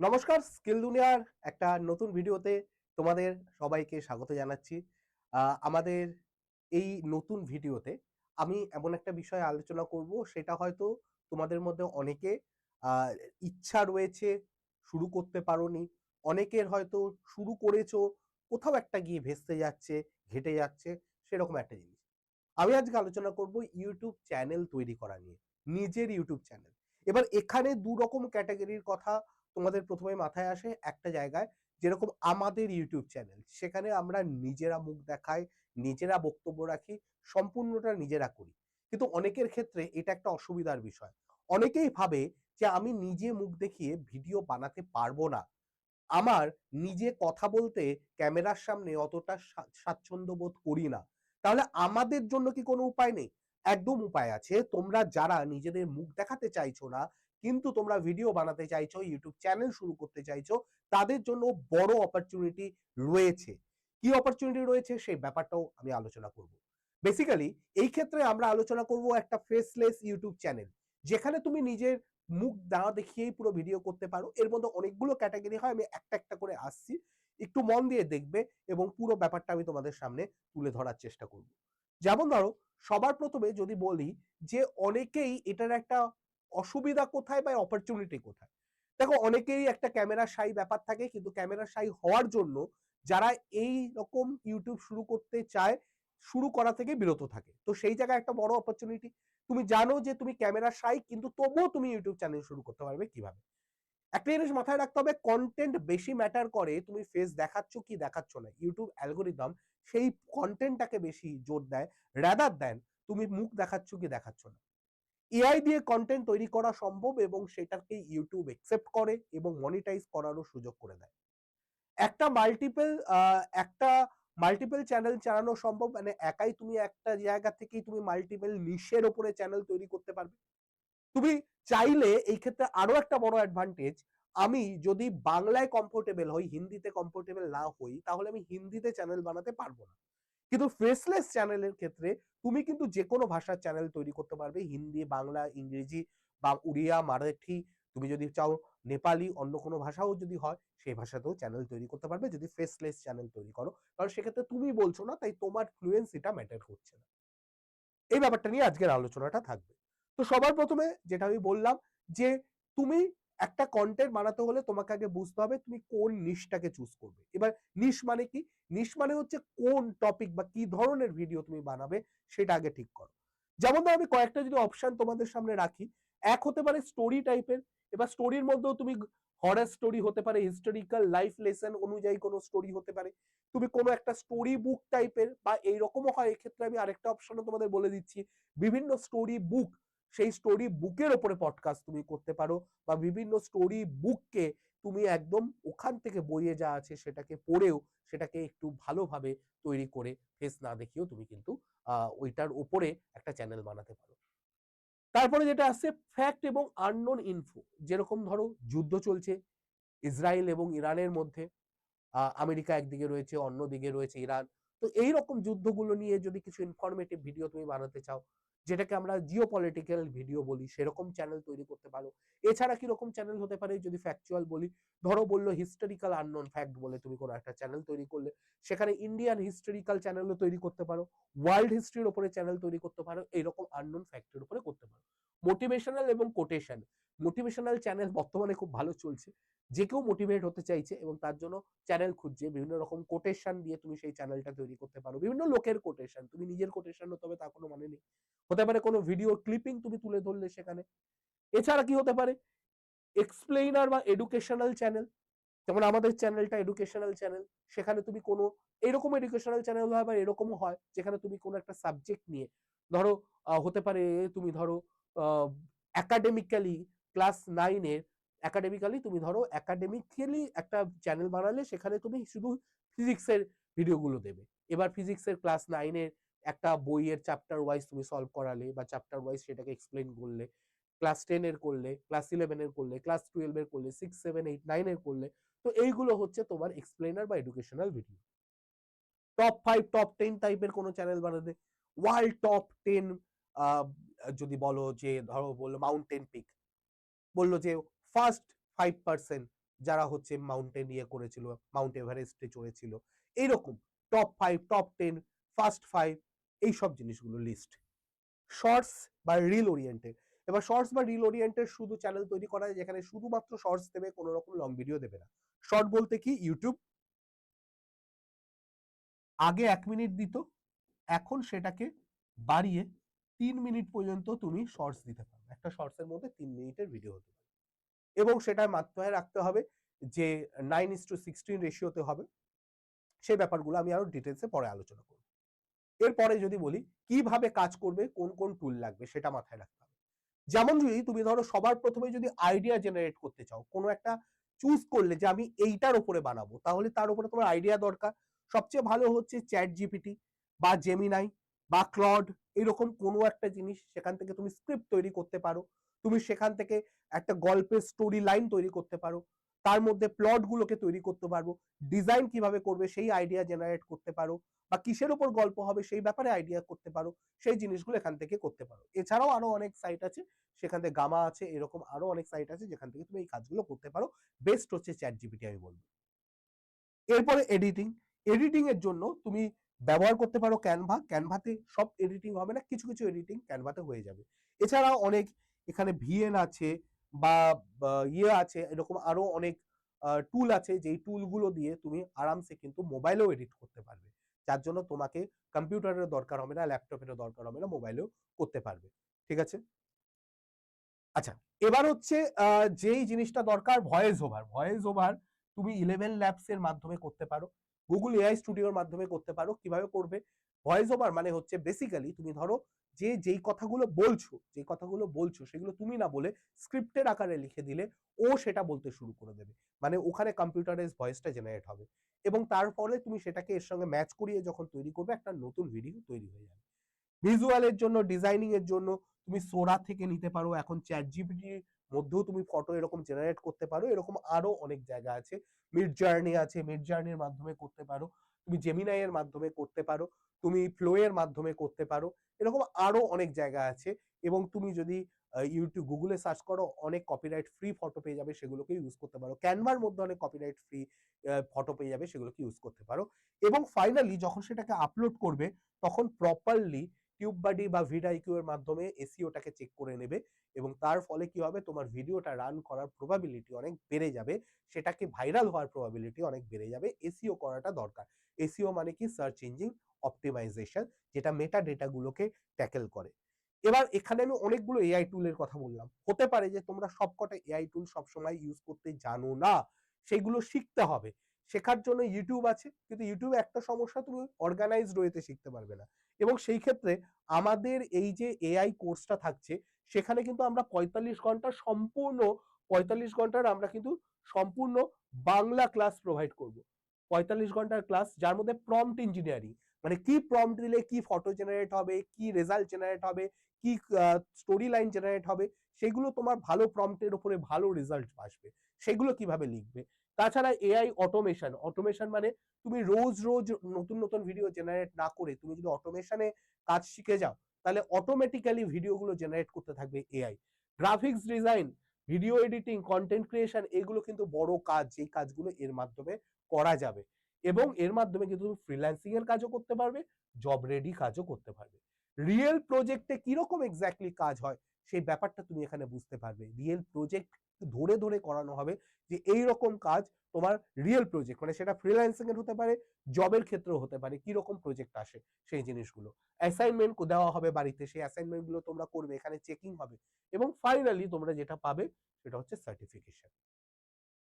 নমস্কার, স্কিল দুনিয়ার একটা নতুন ভিডিওতে তোমাদের সবাইকে স্বাগত জানাচ্ছি। আমাদের এই নতুন ভিডিওতে আমি এমন একটা বিষয়ে আলোচনা করব, সেটা হয়তো তোমাদের মধ্যে অনেকে আ ইচ্ছা রয়েছে, শুরু করতে পারোনি। অনেকের হয়তো শুরু করেছো, কোথাও একটা গিয়ে ভেস্তে যাচ্ছে, ঘেটে যাচ্ছে, সেরকম একটা জিনিস। আমি আজকে আলোচনা করব YouTube চ্যানেল তৈরি করা নিয়ে। নিজের YouTube চ্যানেল। এবার এখানে ২ রকম ক্যাটেগরির কথা তোমাদের ১ম এ মাথায় আসে একটা জায়গায়, যেরকম আমাদের YouTube চ্যানেল। সেখানে আমরা নিজেরা মুখ দেখাই, নিজেরা বক্তব্য রাখি, সম্পূর্ণটা নিজেরা করি। কিন্তু অনেকের ক্ষেত্রে এটা একটা অসুবিধার বিষয়। অনেকেই ভাবে যে আমি নিজে মুখ দেখিয়ে ভিডিও বানাতে পারবো না। আমার নিজে কথা বলতে ক্যামেরার সামনে অতটা স্বাচ্ছন্দ্য বোধ করি না। তাহলে আমাদের জন্য কি কোনো উপায় নেই? একদম উপায় আছে। তোমরা যারা নিজেদের মুখ দেখাতে চাইছো না, কিন্তু তোমরা ভিডিও বানাতে চাইছো, YouTube চ্যানেল শুরু করতে চাইছো, তাদের জন্য বড় অপরচুনিটি রয়েছে। কি অপরচুনিটি রয়েছে সেই ব্যাপারটাও আমি আলোচনা করব। বেসিক্যালি এই ক্ষেত্রে আমরা আলোচনা করব একটা ফেসলেস YouTube চ্যানেল। যেখানে তুমি নিজের মুখ না দেখিয়েই পুরো ভিডিও করতে পারো। এর মধ্যে অনেকগুলো ক্যাটেগরি হয়। আমি একটা, একটা করে আসছি। একটু মন দিয়ে দেখবে এবং পুরো ব্যাপারটা আমি তোমাদের সামনে তুলে ধরার চেষ্টা করব। যেমন ধরো, সবার ১ম এ যদি বলি যে অনেকেই এটার একটা অসুবিধা কোথায় বা অপরচুনিটি কোথায়? দেখো, অনেকেই একটা ক্যামেরা শাই ব্যাপার থাকে, কিন্তু ক্যামেরা শাই হওয়ার জন্য যারা এইরকম YouTube শুরু করতে চায়, শুরু করা থেকে বিরত থাকে। তো সেই জায়গায় একটা বড় অপরচুনিটি। তুমি জানো যে তুমি ক্যামেরা শাই, কিন্তু তবুও তুমি ইউটিউব চ্যানেল শুরু করতে পারবে কিভাবে? একটা জিনিস মাথায় রাখতে হবে, কনটেন্ট বেশি ম্যাটার করে তুমি ফেস দেখাচ্ছ কি দেখাচ্ছ না। ইউটিউব অ্যালগরিদম সেই কনটেন্টটাকে বেশি জোর দেয় রাদার দ্যান তুমি মুখ দেখাচ্ছ কি দেখাচ্ছ না। এআই দিয়ে কনটেন্ট তৈরি করা সম্ভব এবং সেটাকে ইউটিউব একসেপ্ট করে এবং মনিটাইজ করারও সুযোগ করে দেয়। একটা মাল্টিপল একটা মাল্টিপল চ্যানেল চালানো সম্ভব, মানে একাই তুমি একটা জায়গা থেকেই তুমি মাল্টিপল নিশের উপরে চ্যানেল তৈরি করতে পারবে। তুমি চাইলে এই ক্ষেত্রে আরো একটা বড় অ্যাডভান্টেজ, আমি যদি বাংলায় কমফোর্টেবল হই, হিন্দিতে কমফোর্টেবল না হই, তাহলে আমি হিন্দিতে চ্যানেল বানাতে পারবো না। কিন্তু ফেসলেস চ্যানেলের ক্ষেত্রে তুমি কিন্তু যেকোনো ভাষার চ্যানেল তৈরি করতে পারবে। হিন্দি, বাংলা, ইংরেজি বা উড়িয়া, মারাঠি, তুমি যদি চাও নেপালি, অন্য কোনো ভাষাও যদি হয়, সেই ভাষাতেও চ্যানেল তৈরি করতে পারবে যদি ফেসলেস চ্যানেল তৈরি করো। কারণ সেক্ষেত্রে তুমি বলছো না, তাই তোমার ফ্লুয়েন্সিটা ম্যাটার করছে না। এই ব্যাপারটা নিয়ে আজকের আলোচনাটা থাকবে। তো সবার ১ম এ যেটা আমি বললাম যে, তুমি একটা কনটেন্ট বানাতে হলে তোমাকে আগে বুঝতে হবে তুমি কোন নিশটাকে চুজ করবে। এবার নিশ মানে কি? নিশ মানে হচ্ছে কোন টপিক বা কি ধরনের ভিডিও তুমি বানাবে সেটা আগে ঠিক করো। যেমন ধরো, আমি কয়েকটা যদি অপশন তোমাদের সামনে রাখি, এক হতে পারে স্টোরি টাইপের। এবার স্টোরির মধ্যেও তুমি হরর স্টোরি হতে পারে, হিস্টোরিক্যাল লাইফ লেসন অনুযায়ী কোনো স্টোরি হতে পারে। তুমি কোনো একটা স্টোরি বুক টাইপের বা এইরকমও হয়, এক্ষেত্রে আমি আরেকটা অপশনও তোমাদের বলে দিচ্ছি। বিভিন্ন স্টোরি বুক, সেই স্টোরি বুকের ওপরে পডকাস্ট তুমি করতে পারো, বা বিভিন্ন স্টোরি বুককে তুমি একদম ওখান থেকে বইয়ে যা আছে সেটাকে পড়েও সেটাকে একটু ভালোভাবে তৈরি করে ফেস না দেখিয়েও তুমি কিন্তু ওইটার উপরে একটা চ্যানেল বানাতে পারো। তারপরে যেটা আসছে ফ্যাক্ট এবং আননোন ইনফো। যেরকম ধরো, যুদ্ধ চলছে ইসরায়েল এবং ইরানের মধ্যে। আমেরিকা একদিকে রয়েছে, অন্যদিকে রয়েছে ইরান। তো এইরকম যুদ্ধগুলো নিয়ে যদি কিছু ইনফরমেটিভ ভিডিও তুমি বানাতে চাও, যেটাকে আমরা জিও পলিটিক্যাল ভিডিও বলি, সেরকম চ্যানেল তৈরি করতে পারো। এছাড়া কিরকম চ্যানেল হতে পারে যদি ফ্যাকচুয়াল বলি, ধরো বললো হিস্টোরিক্যাল আননোন ফ্যাক্ট বলে তুমি কোনো একটা চ্যানেল তৈরি করলে, সেখানে ইন্ডিয়ান হিস্টোরিক্যাল চ্যানেলও তৈরি করতে পারো, ওয়ার্ল্ড হিস্ট্রির উপরে চ্যানেল তৈরি করতে পারো, এইরকম আননোন ফ্যাক্টের উপরে করতে পারো। মোটিভেশনাল এবং কোটেশন। মোটিভেশনাল চ্যানেল বর্তমানে খুব ভালো চলছে। যে কেউ মোটিভেট হতে চাইছে এবং তার জন্য চ্যানেল খুঁজছে, বিভিন্ন রকম কোটেশন দিয়ে তুমি সেই চ্যানেলটা তৈরি করতে পারো। বিভিন্ন লোকের কোটেশন, তুমি নিজের কোটেশন হতে হবে তা কোনো মানে নেই। হতে পারে কোনো ভিডিও ক্লিপিং তুমি তুলে ধরলে সেখানে। এছাড়া কি হতে পারে, এক্সপ্লেইনার বা এডুকেশনাল চ্যানেল। যেমন আমাদের চ্যানেলটা এডুকেশনাল চ্যানেল। সেখানে তুমি কোনো এরকম এডুকেশনাল চ্যানেল হয় বা এরকমও হয় যেখানে তুমি কোনো একটা সাবজেক্ট নিয়ে, ধরো হতে পারে তুমি ধরো একাডেমিক্যালি ক্লাস 9 এর, একাডেমিক্যালি তুমি ধরো একাডেমিক্যালি একটা চ্যানেল বানালে সেখানে তুমি শুধু ফিজিক্সের ভিডিওগুলো দেবে। এবার ফিজিক্সের ক্লাস 9 এর একটা বইয়ের চ্যাপ্টার ওয়াইজ তুমি সলভ করালে বা চ্যাপ্টার ওয়াইজ সেটাকে এক্সপ্লেইন করলে, ক্লাস 10 এর করলে, ক্লাস 11 এর করলে, ক্লাস 12 এর করলে, 6, 7, 8, 9 এর করলে। তো এইগুলো হচ্ছে তোমার এক্সপ্লেনার বা এডুকেশনাল ভিডিও। টপ 5, টপ 10 টাইপের কোনো চ্যানেল বানাতে, ওয়ার্ল্ড টপ 10, আহ, যদি বলো যে ধরো বললো মাউন্টেন পিক, বললো যে ফার্স্ট 5% যারা হচ্ছে মাউন্টেনিয়ে করেছিল, মাউন্ট এভারেস্টে চড়েছিল, এইরকম টপ 5, টপ 10, ফার্স্ট 5 এইসব জিনিসগুলো লিস্ট। শর্টস বা রিল ওরিয়েন্টেড, এবার শর্টস বা রিল ওরিয়েন্টেড শুধু চ্যানেল তৈরি করা যায় যেখানে শুধুমাত্র শর্টস দেবে, কোনো রকম লং ভিডিও দেবে না। শর্ট বলতে কি, ইউটিউব আগে 1 মিনিট দিত, এখন সেটাকে বাড়িয়ে 3 মিনিট পর্যন্ত তুমি শর্টস দিতে পারো। একটা শর্টসের মধ্যে 3 মিনিটের ভিডিও হতে পারে, এবং সেটা মাথায় রাখতে হবে যে 9:16 রেশিওতে হবে। সেই ব্যাপারগুলো আমি আরো ডিটেলসে পরে আলোচনা করব। এরপরে যদি বলি কিভাবে কাজ করবে, কোন কোন টুল লাগবে, সেটা মাথায় রাখতে হবে। যেমন যদি তুমি ধরো সবার প্রথমে যদি আইডিয়া জেনারেট করতে চাও, কোনো একটা চুজ করলে যে আমি এইটার উপরে বানাবো, তাহলে তার উপরে তোমার আইডিয়া দরকার। সবচেয়ে ভালো হচ্ছে চ্যাট জিপিটি বা জেমিনাই বা ক্লড, এরকম কোনো একটা জিনিস, সেখান থেকে তুমি স্ক্রিপ্ট তৈরি করতে পারো। তুমি সেখান থেকে একটা গল্পের স্টোরি লাইন তৈরি করতে পারো, তার মধ্যে প্লট গুলোকে তৈরি করতে পারবো, ডিজাইন কিভাবে করবে সেই আইডিয়া জেনারেট করতে পারো, বা কিসের উপর গল্প হবে সেই ব্যাপারে আইডিয়া করতে পারো, সেই জিনিসগুলো এখান থেকে করতে পারো। এছাড়াও আরো অনেক সাইট আছে, সেখান থেকে গামা আছে, এরকম আরো অনেক সাইট আছে যেখান থেকে তুমি এই কাজগুলো করতে পারো। বেস্ট হচ্ছে চ্যাট জিপিটি আমি বলবো। এরপরে এডিটিং, এডিটিং এর জন্য তুমি ব্যবহার করতে পারো ক্যানভা। ক্যানভাতে সব এডিটিং হবে না, কিছু কিছু এডিটিং ক্যানভাতে হয়ে যাবে। এছাড়াও অনেক এখানে ভিএন আছে বা ইয়ে আছে, এরকম আরো অনেক টুল আছে, যেই টুলগুলো দিয়ে তুমি আরামসে কিন্তু মোবাইলেও এডিট করতে পারবে, যার জন্য তোমাকে কম্পিউটারের দরকার হবে না, ল্যাপটপেরও দরকার হবে না, মোবাইলেও করতে পারবে। ঠিক আছে? আচ্ছা, এবার হচ্ছে যেই জিনিসটা দরকার, ভয়েস ওভার। ভয়েস ওভার তুমি 11 ল্যাবস এর মাধ্যমে করতে পারো, গুগল এআই স্টুডিওর মাধ্যমে করতে পারো। কিভাবে করবে? ভয়েস ওভার মানে হচ্ছে বেসিক্যালি তুমি ধরো যে যেই কথাগুলো বলছো, যে কথাগুলো বলছো সেগুলো তুমি না বলে স্ক্রিপ্টের আকারে লিখে দিলে ও সেটা বলতে শুরু করে দেবে। মানে ওখানে কম্পিউটারাইজড ভয়েসটা জেনারেট হবে, এবং তার ফলে তুমি সেটাকে এর সঙ্গে ম্যাচ করিয়ে যখন তৈরি করবে, একটা নতুন ভিডিও তৈরি হয়ে যাবে। ভিজুয়ালের জন্য, ডিজাইনিং এর জন্য তুমি সোরা থেকে নিতে পারো, এখন চ্যাট জিপিটির মধ্যেও তুমি ফটো এরকম জেনারেট করতে পারো। এরকম আরো অনেক জায়গা আছে, মিড জার্নি আছে, মিড জার্নির মাধ্যমে করতে পারো, তুমি জেমিনাই এর মাধ্যমে করতে পারো, তুমি ফ্লো এর মাধ্যমে করতে পারো, এরকম আরো অনেক জায়গা আছে। এবং তুমি যদি ইউটিউব গুগলে সার্চ করো, অনেক কপিরাইট ফ্রি ফটো পেয়ে যাবে, সেগুলোকে ইউজ করতে পারো। ক্যানভার মধ্যে অনেক কপিরাইট ফ্রি ফটো পেয়ে যাবে, সেগুলোকে ইউজ করতে পারো। এবং ফাইনালি যখন সেটাকে আপলোড করবে, তখন প্রপারলি টিউববাডি বা ভিডআইকিউ এর মাধ্যমে এসইওটাকে চেক করে নেবে, এবং তার ফলে কি হবে, তোমার ভিডিওটা রান করার প্রবাবিলিটি অনেক বেড়ে যাবে, সেটাকে ভাইরাল হওয়ার প্রবাবিলিটি অনেক বেড়ে যাবে। এসইও করাটা দরকার। এসইও মানে কি, সার্চ ইঞ্জিন অপটিমাইজেশন, যেটা মেটা ডেটা গুলোকে ট্যাকেল করে। এবার এখানে আমি অনেকগুলো এআই টুলের কথা বললাম, হতে পারে যে তোমরা সবকটা এআই টুল সবসময় ইউজ করতে জানো না, সেগুলো শিখতে হবে। শেখার জন্য ইউটিউব আছে, কিন্তু ইউটিউবে একটা সমস্যা, তুমি অর্গানাইজড ওয়েতে শিখতে পারবে না। এবং সেই ক্ষেত্রে আমাদের এই যে এআই কোর্সটা থাকছে, সেখানে কিন্তু আমরা ৪৫ ঘন্টা সম্পূর্ণ, ৪৫ ঘন্টার আমরা কিন্তু সম্পূর্ণ বাংলা ক্লাস প্রোভাইড করব। ৪৫ ঘন্টার ক্লাস, যার মধ্যে প্রম্পট ইঞ্জিনিয়ারিং, মানে কি প্রম্পট দিলে কি ফটো জেনারেট হবে, কি রেজাল্ট জেনারেট হবে, কি স্টোরি লাইন জেনারেট হবে, সেগুলো তোমার ভালো প্রম্পটের উপরে ভালো রেজাল্ট আসবে, সেগুলো কিভাবে লিখবে। তাছাড়া এআই অটোমেশন, অটোমেশন মানে তুমি রোজ রোজ নতুন নতুন ভিডিও জেনারেট না করে তুমি যদি অটোমেশনে কাজ শিখে যাও, তাহলে অটোমেটিক্যালি ভিডিওগুলো জেনারেট করতে থাকবে AI. Graphics design, video editing, content creation, এগুলো কিন্তু বড় কাজ, যেই কাজগুলো এর মাধ্যমে করা যাবে, এবং এর মাধ্যমে কিন্তু তুমি ফ্রিল্যান্সিং এর কাজও করতে পারবে, জব রেডি কাজও করতে পারবে। রিয়েল প্রজেক্টে কিরকম এক্স্যাক্টলি কাজ হয়, সেই ব্যাপারটা তুমি এখানে বুঝতে পারবে। রিয়েল প্রজেক্ট ধরে ধরে করানো হবে, যে এই রকম কাজ তোমার রিয়েল প্রজেক্ট, মানে সেটা ফ্রিল্যান্সিং এর হতে পারে, জবের ক্ষেত্রেও হতে পারে, কি রকম প্রজেক্ট আসে সেই জিনিসগুলো। অ্যাসাইনমেন্ট দেওয়া হবে বাড়িতে, সেই অ্যাসাইনমেন্ট গুলো তোমরা করবে, এখানে চেকিং হবে, এবং ফাইনালি তোমরা যেটা পাবে সেটা হচ্ছে সার্টিফিকেশন।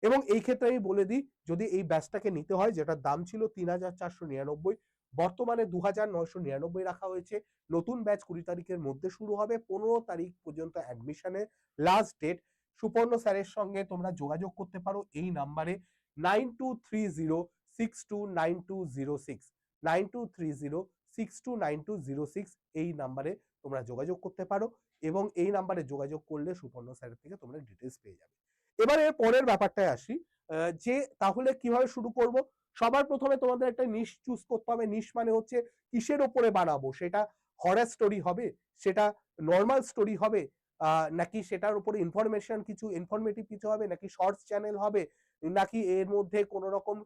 এবং এই ক্ষেত্রে আমি বলে দিই, যদি এই ব্যাচটাকে নিতে হয়, যেটার দাম ছিল ৩,৪৯৯, বর্তমানে ২,৯৯৯ রাখা হয়েছে। নতুন ব্যাচ ২০ তারিখের মধ্যে শুরু হবে, ১৫ তারিখ পর্যন্ত অ্যাডমিশনের লাস্ট ডেট। সুপর্ণ স্যারের সঙ্গে তোমরা যোগাযোগ করতে পারো এই নাম্বারে, 9230629206, 9230629206, এই নাম্বারে তোমরা যোগাযোগ করতে পারো, এবং এই নাম্বারে যোগাযোগ করলে সুপর্ণ স্যারের থেকে তোমরা ডিটেলস পেয়ে যাবে। এবার এর পরের ব্যাপারটায় আসি, যে তাহলে কিভাবে শুরু করব। সবার প্রথমে তোমাদের একটা নিশ চুজ করতে হবে। নিশ মানে হচ্ছে কিসের উপরে বানাবো, সেটা হরর স্টোরি হবে, সেটা নর্মাল স্টোরি হবে, নাকি সেটার উপরে ইনফরমেশন কিছু, ইনফরমেটিভ কিছু হবে, নাকি শর্টস চ্যানেল হবে, নাকি এর মধ্যে কোনো রকম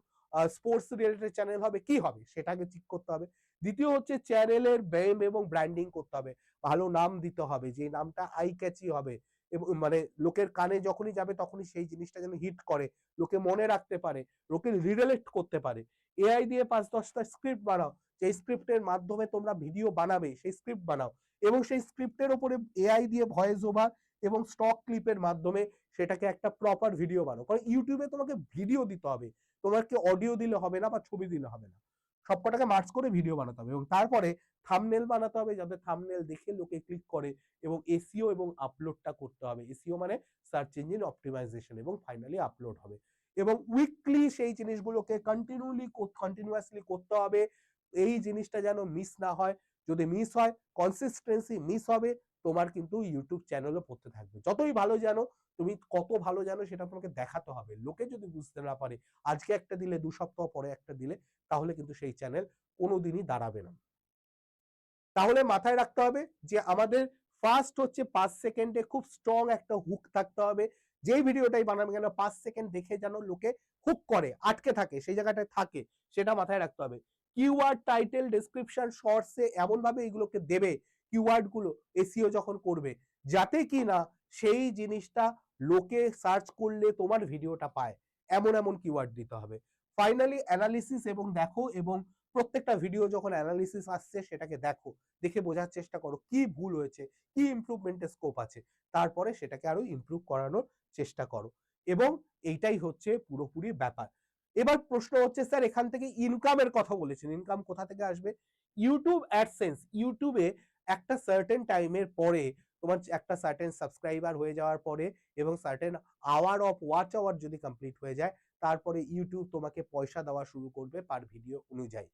স্পোর্টস রিলেটেড চ্যানেল হবে, কি হবে সেটাকে ঠিক করতে হবে। দ্বিতীয় হচ্ছে চ্যানেলের ব্যাম এবং ব্র্যান্ডিং করতে হবে, ভালো নাম দিতে হবে, যে নামটা আই ক্যাচি হবে এবং মানে লোকের কানে যখনই যাবে তখনই সেই জিনিসটা যেন হিট করে, লোকে মনে রাখতে পারে, লোকে রিলেট করতে পারে। এআই দিয়ে ৫-১০টা স্ক্রিপ্ট বানাও, সেই স্ক্রিপ্টের মাধ্যমে তোমরা ভিডিও বানাবে, সেই স্ক্রিপ্ট বানাও এবং সেই স্ক্রিপ্টের উপরে এআই দিয়ে ভয়েস ওভার এবং স্টক ক্লিপের মাধ্যমে সেটাকে একটা প্রপার ভিডিও বানাও। কারণ ইউটিউবে তোমাকে ভিডিও দিতে হবে, তোমাকে অডিও দিলে হবে না বা ছবি দিলে হবে না, সবকটাকে মার্চ করে ভিডিও বানাতে হবে এবং তারপরে থাম্বনেল বানাতে হবে যাতে থাম্বনেল দেখে লোকে ক্লিক করে এবং এসইও এবং আপলোডটা করতে হবে। এসইও মানে সার্চ ইঞ্জিন অপটিমাইজেশন এবং ফাইনালি আপলোড হবে এবং উইকলি সেই জিনিসগুলোকে কন্টিনিউয়াসলি করতে হবে। এই জিনিসটা যেন মিস না হয়, যদি মিস হয় কনসিস্টেন্সি মিস হবে, তোমার কিন্তু ইউটিউব চ্যানেলও পড়তে থাকবে। যতই ভালো জানো, তুমি কত ভালো জানো সেটা তোমাকে দেখাতে হবে। লোকে যদি বুঝতে না পারে, আজকে একটা দিলে ২ সপ্তাহ পরে একটা দিলে, তাহলে কিন্তু সেই চ্যানেল কোনোদিনই দাঁড়াবে না। তাহলে মাথায় রাখতে হবে যে আমাদের ফার্স্ট হচ্ছে ৫ সেকেন্ডে খুব স্ট্রং একটা হুক থাকতে হবে। যেই ভিডিওটাই বানাবে কেন ৫ সেকেন্ড দেখে যেন লোকে হুক করে, আটকে থাকে, সেই জায়গাটায় থাকে, সেটা মাথায় রাখতে হবে। কিওয়ার্ড, টাইটেল, ডেসক্রিপশন, শর্টসে এমনভাবে এগুলোকে দেবে কিওয়ার্ড গুলো এসইও যখন করবে, যাতে কিনা সেই জিনিসটা লোকে সার্চ করলে তোমার ভিডিওটা পায়। এমন এমন কিওয়ার্ড দিতে হবে। ফাইনালি অ্যানালিসিস এবং দেখো এবং প্রত্যেকটা ভিডিও যখন অ্যানালিসিস আসছে সেটাকে দেখো, দেখে বোঝার চেষ্টা করো কি ভুল হয়েছে, কি ইমপ্রুভমেন্টের স্কোপ আছে, তারপরে সেটাকে আরো ইমপ্রুভ করানোর চেষ্টা করো এবং এইটাই হচ্ছে পুরোপুরি ব্যাপার। এবার প্রশ্ন হচ্ছে স্যার এখান থেকে ইনকামের কথা বলেছেন, ইনকাম কোথা থেকে আসবে? ইউটিউব অ্যাডসেন্স, ইউটিউবে একটা সার্টেন টাইমের পরে তোমার একটা সার্টেন সাবস্ক্রাইবার হয়ে যাওয়ার পরে এবং certain hour of watch hour যদি কমপ্লিট হয়ে যায়, তারপরে ইউটিউব তোমাকে পয়সা দেওয়া শুরু করবে পার ভিডিও অনুযায়ী।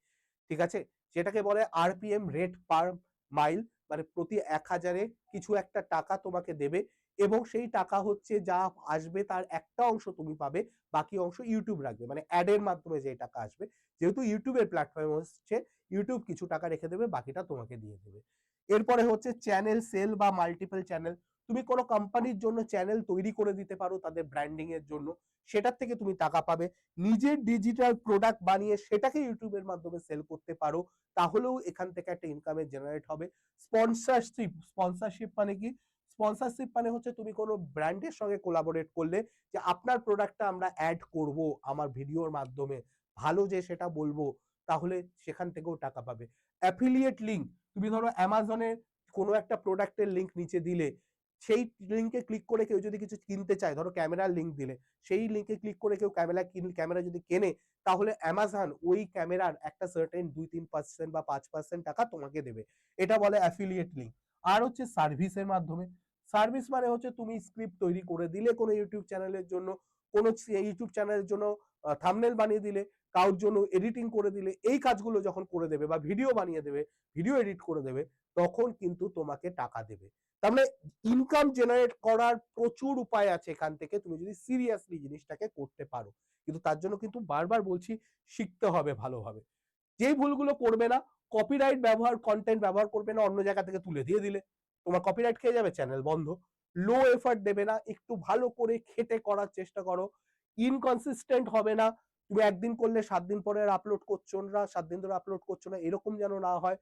ঠিক আছে, যেটাকে বলে আরপিএম, রেট পার মাইল, মানে প্রতি ১০০০-এ কিছু একটা টাকা তোমাকে দেবে এবং সেই টাকা হচ্ছে যা আসবে তার একটা অংশ তুমি পাবে, বাকি অংশ ইউটিউব রাখবে, মানে অ্যাডের মাধ্যমে যে টাকা আসবে, যেহেতু ইউটিউবের প্ল্যাটফর্ম হচ্ছে, ইউটিউব কিছু টাকা রেখে দেবে, বাকিটা তোমাকে দিয়ে দেবে। এরপরে হচ্ছে চ্যানেল সেল বা মাল্টিপল চ্যানেল, তুমি কোনো কোম্পানির জন্য চ্যানেল তৈরি করে দিতে পারো তাদের ব্র্যান্ডিং এর জন্য, সেটার থেকে তুমি টাকা পাবে। নিজের ডিজিটাল প্রোডাক্ট বানিয়ে সেটাকে ইউটিউবের মাধ্যমে সেল করতে পারো, তাহলেও এখান থেকে একটা ইনকামের জেনারেট হবে। স্পন্সরশিপ, স্পন্সরশিপ মানে কি? স্পন্সরশিপ মানে হচ্ছে তুমি কোনো ব্র্যান্ডের সঙ্গে কোলাবোরেট করলে, যে আপনার প্রোডাক্টটা আমরা অ্যাড করব আমার ভিডিওর মাধ্যমে, ভালো যে সেটা বলবো, তাহলে সেখান থেকেও টাকা পাবে। অ্যাফিলিয়েট লিঙ্ক, তুমি ধরো অ্যামাজনের কোনো একটা প্রোডাক্টের লিঙ্ক নিচে দিলে, সেই লিঙ্কে ক্লিক করে কেউ যদি কিছু কিনতে চায়, ধরো ক্যামেরার লিঙ্ক দিলে, সেই লিঙ্কে ক্লিক করে কেউ ক্যামেরা যদি কেনে, তাহলে অ্যামাজন ওই ক্যামেরার একটা সার্টেন ২-৩% বা ৫% টাকা তোমাকে দেবে। এটা বলে অ্যাফিলিয়েট লিঙ্ক। আর হচ্ছে সার্ভিসের মাধ্যমে, সার্ভিস মানে হচ্ছে তুমি স্ক্রিপ্ট তৈরি করে দিলে কোনো ইউটিউব চ্যানেলের জন্য, কোনো ইউটিউব চ্যানেলের জন্য থাম্বনেল বানিয়ে দিলে, কারোর জন্য এডিটিং করে দিলে, এই কাজগুলো যখন করে দেবে বা ভিডিও বানিয়ে দেবে, ভিডিও এডিট করে দেবে, তখন কিন্তু তোমাকে টাকা দেবে। তার মানে ইনকাম জেনারেট করার প্রচুর উপায় আছে এখান থেকে, তুমি যদি সিরিয়াসলি জিনিসটাকে করতে পারো। কিন্তু তার জন্য কিন্তু বারবার বলছি, শিখতে হবে ভালোভাবে। যেই ভুলগুলো করবে না, কপিরাইট ব্যবহার, কন্টেন্ট ব্যবহার করবে না, অন্য জায়গা থেকে তুলে দিয়ে দিলে তোমার কপিরাইট খেয়ে যাবে, চ্যানেল বন্ধ। লো এফার্ট দেবে না, একটু ভালো করে খেটে করার চেষ্টা করো। ইনকনসিস্টেন্ট হবে না, তুমি একদিন করলে ৭ দিন পরে আর আপলোড করছো না, ৭ দিন ধরে আপলোড করছো না, এরকম যেন না হয়।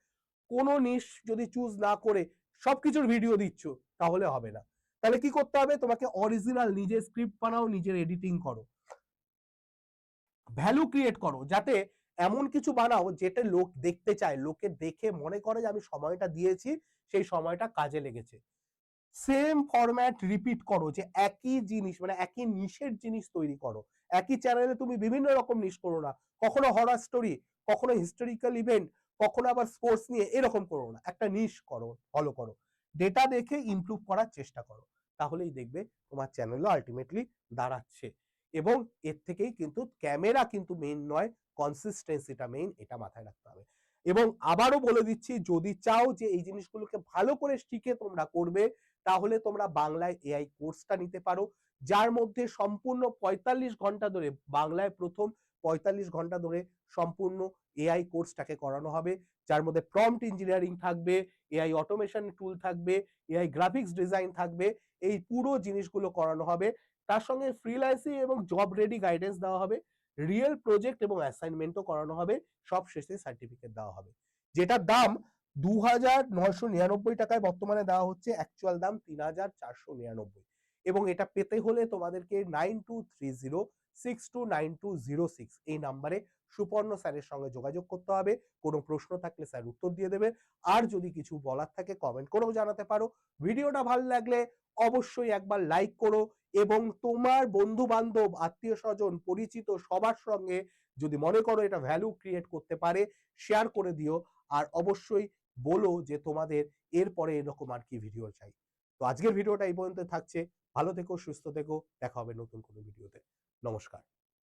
কোনো নিশ যদি চুজ না করে সবকিছুর ভিডিও দিচ্ছ, তাহলে হবে না। তাহলে কি করতে হবে? তোমাকে অরিজিনাল নিজের স্ক্রিপ্ট বানাও, নিজের এডিটিং করো, ভ্যালু ক্রিয়েট করো, যাতে এমন কিছু বানাও যেটা লোক দেখতে চায়, লোকে দেখে মনে করে যে আমি সময়টা দিয়েছি, সেই সময়টা কাজে লেগেছে। সেম ফরম্যাট রিপিট করো, যে একই জিনিস মানে একই নিশের জিনিস তৈরি করো। একই চ্যানেলে তুমি বিভিন্ন রকম নিশ করো না, কখনো হরর স্টোরি, কখনো হিস্টোরিক্যাল ইভেন্ট, কখনো আবার স্পোর্টস নিয়ে, এরকম করো না, একটা নিশ করো, ফলো করো, ডেটা দেখে ইমপ্রুভ করার চেষ্টা করো, তাহলেই দেখবে তোমার চ্যানেলও আলটিমেটলি দাঁড়াচ্ছে। এবং এর থেকেই কিন্তু ক্যামেরা কিন্তু মেইন নয়, কনসিস্টেন্সিটা মেইন, এটা মাথায় রাখতে হবে। এবং আবারও বলে দিচ্ছি, যদি চাও যে এই জিনিসগুলোকে ভালো করে শিখে তোমরা করবে, তাহলে তোমরা বাংলায় এআই কোর্সটা নিতে পারো, যার মধ্যে সম্পূর্ণ ৪৫ ঘন্টা ধরে, বাংলায় প্রথম ৪৫ ঘন্টা ধরে সম্পূর্ণ এআই কোর্সটাকে করানো হবে, যার মধ্যে প্রম্পট ইঞ্জিনিয়ারিং থাকবে, এআই অটোমেশন টুল থাকবে, এআই গ্রাফিক্স ডিজাইন থাকবে, এই পুরো জিনিসগুলো করানো হবে। তার সঙ্গে ফ্রিল্যান্সিং এবং জব রেডি গাইডেন্স দেওয়া হবে, রিয়েল প্রজেক্ট এবং অ্যাসাইনমেন্টও করানো হবে, সব শেষে সার্টিফিকেট দেওয়া হবে। যেটার দাম 2,999 টাকায় বর্তমানে দেওয়া হচ্ছে, অ্যাকচুয়াল দাম 3,499। এবং এটা পেতে হলে তোমাদেরকে 9230629206 এই নাম্বারে সুপর্ণ স্যারের সঙ্গে যোগাযোগ করতে হবে। কোনো প্রশ্ন থাকলে স্যার উত্তর দিয়ে দেবে। আর যদি কিছু বলার থাকে কমেন্ট করেও জানাতে পারো। ভিডিওটা ভালো লাগলে অবশ্যই একবার লাইক করো এবং তোমার বন্ধু বান্ধব, আত্মীয় স্বজন, পরিচিত সবার সঙ্গে যদি মনে করো এটা ভ্যালু ক্রিয়েট করতে পারে, শেয়ার করে দিও। আর অবশ্যই বলো যে তোমাদের এরপরে এরকম আর কি ভিডিও চাই। তো আজকের ভিডিওটা এই পর্যন্ত থাকছে। ভালো থেকো, সুস্থ থেকো, দেখা হবে নতুন কোনো ভিডিওতে। নমস্কার।